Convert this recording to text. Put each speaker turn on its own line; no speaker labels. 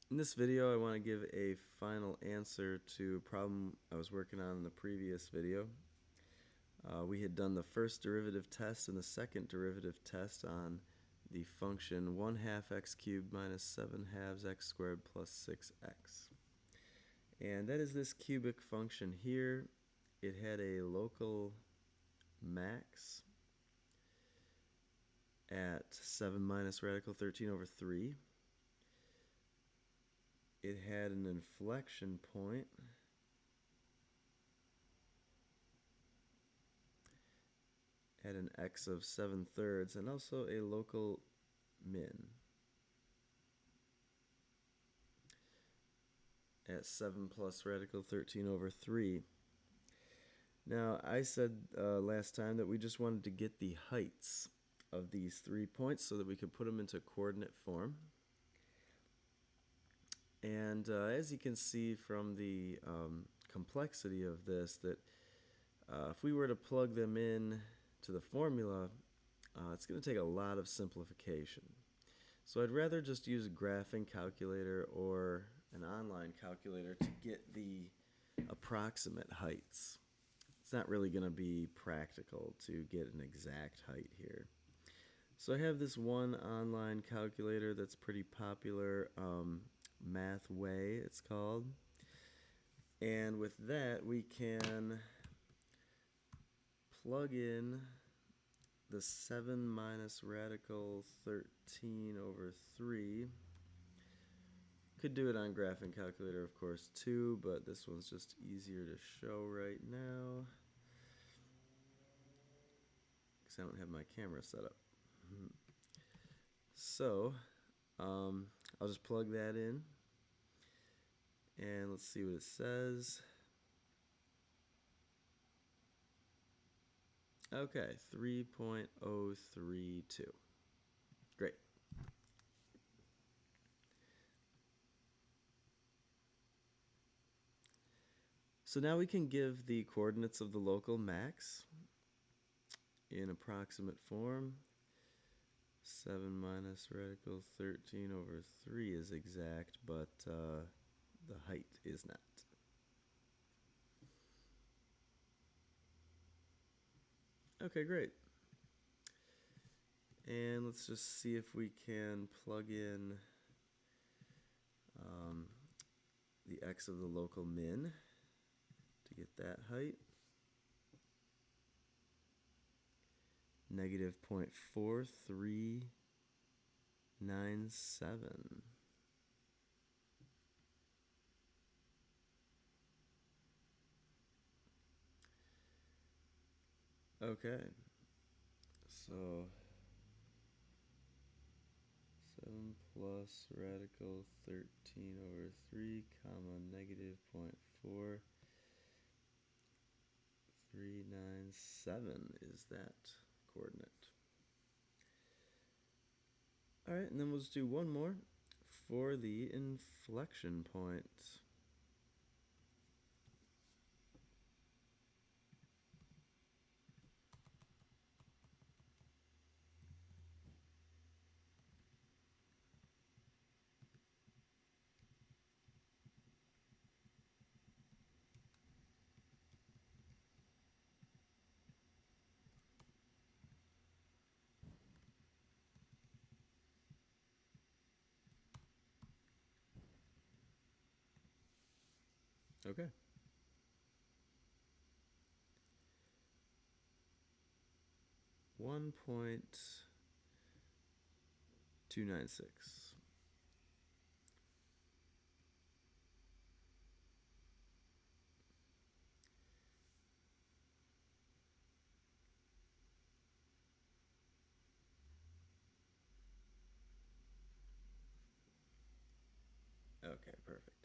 In this video, I want to give a final answer to a problem I was working on in the previous video. We had done the first derivative test and the second derivative test on the function 1/2 x cubed minus 7/2 x squared plus 6x. And that is this cubic function here. It had a local max at 7 minus radical 13 over 3. It had an inflection point at an x of 7/3 and also a local min at 7 plus radical 13 over 3. Now, I said last time that we just wanted to get the heights of these 3 points so that we could put them into coordinate form. And as you can see from the complexity of this, that if we were to plug them in to the formula, it's going to take a lot of simplification. So I'd rather just use a graphing calculator or an online calculator to get the approximate heights. It's not really going to be practical to get an exact height here. So I have this one online calculator that's pretty popular, Mathway it's called. And with that we can plug in the 7 minus radical 13 over 3. Could do it on graphing calculator, of course, too, but this one's just easier to show right now because I don't have my camera set up. So I'll just plug that in and let's see what it says. Okay, 3.032. Great. So now we can give the coordinates of the local max in approximate form. 7 minus radical 13 over 3 is exact, but the height is not. Okay, great. And let's just see if we can plug in the x of the local min to get that height. Negative 0.4397. Okay, so 7 plus radical 13 over 3 comma negative 0.4397 is that coordinate. Alright, and then we'll just do one more for the inflection point. Okay. 1.296. Okay, perfect.